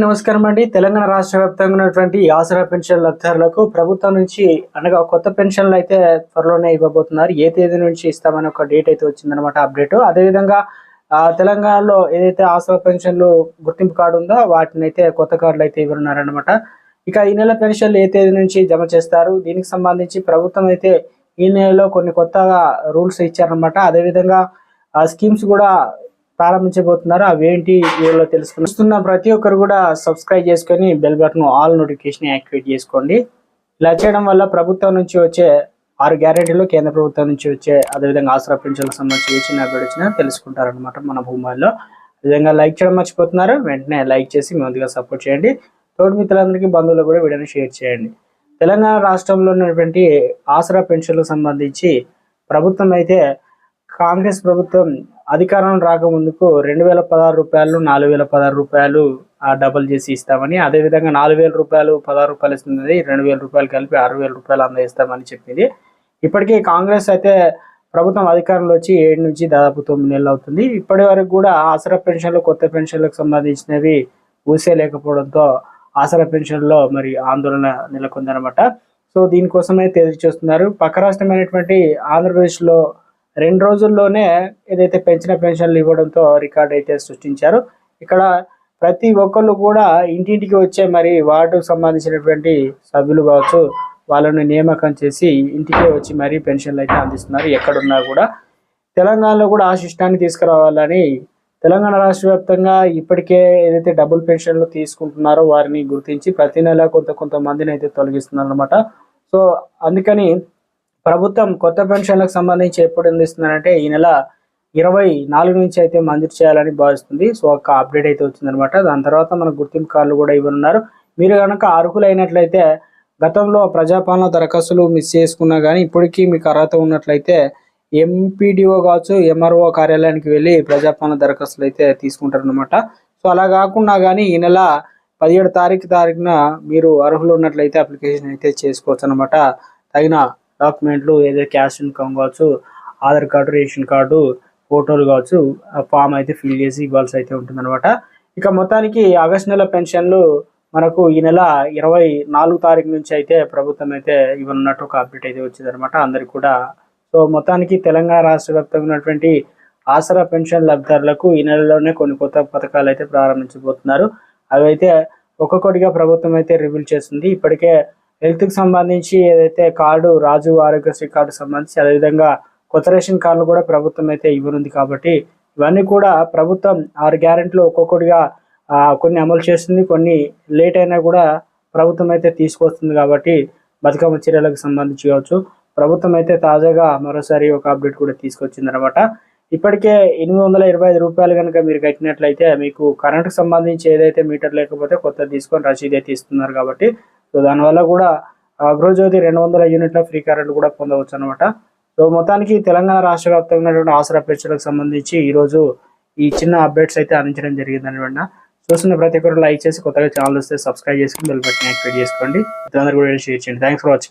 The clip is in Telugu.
నమస్కారం అండి. తెలంగాణ రాష్ట్ర వ్యాప్తంగా ఉన్నటువంటి ఆసరా పెన్షన్ లబ్ధిదారులకు ప్రభుత్వం నుంచి అనగా కొత్త పెన్షన్లు అయితే త్వరలోనే ఇవ్వబోతున్నారు. ఏ తేదీ నుంచి ఇస్తామని ఒక డేట్ అయితే వచ్చిందనమాట అప్డేట్. అదేవిధంగా తెలంగాణలో ఏదైతే ఆసరా పెన్షన్లు గుర్తింపు కార్డు ఉందో వాటిని అయితే కొత్త కార్డులు అయితే ఇవ్వనున్నారనమాట. ఇక ఈ నెల పెన్షన్లు ఏ తేదీ నుంచి జమ చేస్తారు, దీనికి సంబంధించి ప్రభుత్వం అయితే ఈ నెలలో కొన్ని కొత్తగా రూల్స్ ఇచ్చారనమాట. అదేవిధంగా స్కీమ్స్ కూడా ప్రారంభించబోతున్నారు. అవేంటి వీడియోలో తెలుసుకున్న ప్రతి ఒక్కరు కూడా సబ్స్క్రైబ్ చేసుకొని bell button all notification activate చేసుకోండి. ఇలా చేయడం వల్ల ప్రభుత్వం నుంచి వచ్చే 6 గ్యారెంటీలు, కేంద్ర ప్రభుత్వం నుంచి వచ్చే అదేవిధంగా ఆసరా పెన్షన్లకు సంబంధించి ఏ చిన్న అప్డేట్ వచ్చినా తెలుసుకుంటారనమాట మన భూమాల్లో. అదేవిధంగా లైక్ చేయడం మర్చిపోతున్నారు, వెంటనే లైక్ చేసి ముందుగా సపోర్ట్ చేయండి. తోటి మిత్రులందరికీ, బంధువులు కూడా వీడియోని షేర్ చేయండి. తెలంగాణ రాష్ట్రంలో ఉన్నటువంటి ఆసరా పెన్షన్లకు సంబంధించి ప్రభుత్వం అయితే కాంగ్రెస్ ప్రభుత్వం అధికారం రాకముందుకు 2016 రూపాయలు 4016 రూపాయలు డబుల్ చేసి ఇస్తామని, అదేవిధంగా 4000 రూపాయలు 16 రూపాయలు ఇస్తుంది, 2000 రూపాయలు కలిపి 6000 రూపాయలు అందజేస్తామని చెప్పింది. ఇప్పటికీ కాంగ్రెస్ అయితే ప్రభుత్వం అధికారంలో వచ్చి 7 నుంచి దాదాపు 9 నెలలు అవుతుంది. ఇప్పటి వరకు కూడా ఆసరా పెన్షన్లు, కొత్త పెన్షన్లకు సంబంధించినవి ఊసే లేకపోవడంతో ఆసరా పెన్షన్లో మరి ఆందోళన నెలకొందనమాట. సో దీనికోసమైతే ఎదురు చూస్తున్నారు. పక్క రాష్ట్రమైనటువంటి ఆంధ్రప్రదేశ్లో 2 రోజుల్లోనే ఏదైతే పెంచిన పెన్షన్లు ఇవ్వడంతో రికార్డు అయితే సృష్టించారు. ఇక్కడ ప్రతి ఒక్కళ్ళు కూడా ఇంటింటికి వచ్చే మరి వార్డుకు సంబంధించినటువంటి సభ్యులు కావచ్చు, వాళ్ళని నియామకం చేసి ఇంటికే వచ్చి మరి పెన్షన్లు అయితే అందిస్తున్నారు. ఎక్కడున్నా కూడా తెలంగాణలో కూడా ఆ సిస్టాన్ని తీసుకురావాలని తెలంగాణ రాష్ట్ర వ్యాప్తంగా ఇప్పటికే ఏదైతే డబుల్ పెన్షన్లు తీసుకుంటున్నారో వారిని గుర్తించి ప్రతి నెల కొంతమందిని అయితే తొలగిస్తున్నారు అనమాట. సో అందుకని ప్రభుత్వం కొత్త పెన్షన్లకు సంబంధించి ఎప్పుడు అందిస్తున్నారంటే ఈ నెల 24 నుంచి అయితే మంజూరు చేయాలని భావిస్తుంది. సో ఒక అప్డేట్ అయితే వచ్చిందనమాట. దాని తర్వాత మనకు గుర్తింపు కార్డులు కూడా ఇవ్వనున్నారు. మీరు కనుక అర్హులైనట్లయితే గతంలో ప్రజాపాలన దరఖాస్తులు మిస్ చేసుకున్నా కానీ ఇప్పటికీ మీకు అర్హత ఉన్నట్లయితే ఎంపీడీఓ కావచ్చు, ఎంఆర్ఓ కార్యాలయానికి వెళ్ళి ప్రజాపాలన దరఖాస్తులు అయితే తీసుకుంటారనమాట. సో అలా కాకుండా కానీ ఈ నెల 17 తారీఖున మీరు అర్హులు ఉన్నట్లయితే అప్లికేషన్ అయితే చేసుకోవచ్చు అనమాట. తగిన డాక్యుమెంట్లు ఏదైతే క్యాష్ ఇన్కమ్ కావచ్చు, ఆధార్ కార్డు, రేషన్ కార్డు, ఫోటోలు కావచ్చు, ఫామ్ అయితే ఫిల్ చేసి ఇవ్వాల్సి అయితే ఉంటుందన్నమాట. ఇక మొత్తానికి ఆగస్టు నెల పెన్షన్లు మనకు ఈ నెల 24 తారీఖు నుంచి అయితే ప్రభుత్వం అయితే ఇవ్వనున్నట్టు ఒక అప్డేట్ అయితే వచ్చిందనమాట అందరికి కూడా. సో మొత్తానికి తెలంగాణ రాష్ట్ర వ్యాప్తంగా ఉన్నటువంటి ఆసరా పెన్షన్ లబ్ధిదారులకు ఈ నెలలోనే కొన్ని కొత్త పథకాలు అయితే ప్రారంభించబోతున్నారు. అవి అయితే ఒక్కొక్కటిగా ప్రభుత్వం అయితే రివీల్ చేస్తుంది. ఇప్పటికే హెల్త్కి సంబంధించి ఏదైతే కార్డు రాజు ఆరోగ్యశ్రీ కార్డు సంబంధించి, అదేవిధంగా కొత్త రేషన్ కార్డులు కూడా ప్రభుత్వం అయితే ఇవ్వనుంది. కాబట్టి ఇవన్నీ కూడా ప్రభుత్వం 6 గ్యారెంటీలు ఒక్కొక్కటిగా కొన్ని అమలు చేస్తుంది, కొన్ని లేట్ అయినా కూడా ప్రభుత్వం అయితే తీసుకొస్తుంది. కాబట్టి బతుకమ్మ చర్యలకు సంబంధించి కావచ్చు, ప్రభుత్వం అయితే తాజాగా మరోసారి ఒక అప్డేట్ కూడా తీసుకొచ్చింది అనమాట. ఇప్పటికే 825 రూపాయలు కనుక మీరు కట్టినట్లయితే మీకు కరెంటుకు సంబంధించి ఏదైతే మీటర్ లేకపోతే కొత్త తీసుకొని రసీదు అయితే ఇస్తున్నారు. కాబట్టి సో దానివల్ల కూడా గృహజ్యోతి 200 యూనిట్ల ఫ్రీ కరెంట్ కూడా పొందవచ్చు అనమాట. సో మొత్తానికి తెలంగాణ రాష్ట్ర వ్యాప్తంగా ఉన్నటువంటి ఆసరా పెన్షన్లకు సంబంధించి ఈరోజు ఈ చిన్న అప్డేట్స్ అయితే అందించడం జరిగింది అనమాట. చూస్తున్న ప్రతి ఒక్కరు లైక్ చేసి, కొత్తగా ఛానల్ వస్తే సబ్స్క్రైబ్ చేసుకుని బెల్ బటన్ యాక్టివేట్ చేసుకోండి. ఇతరులందరూ కూడా షేర్ చేయండి. Thanks for watching.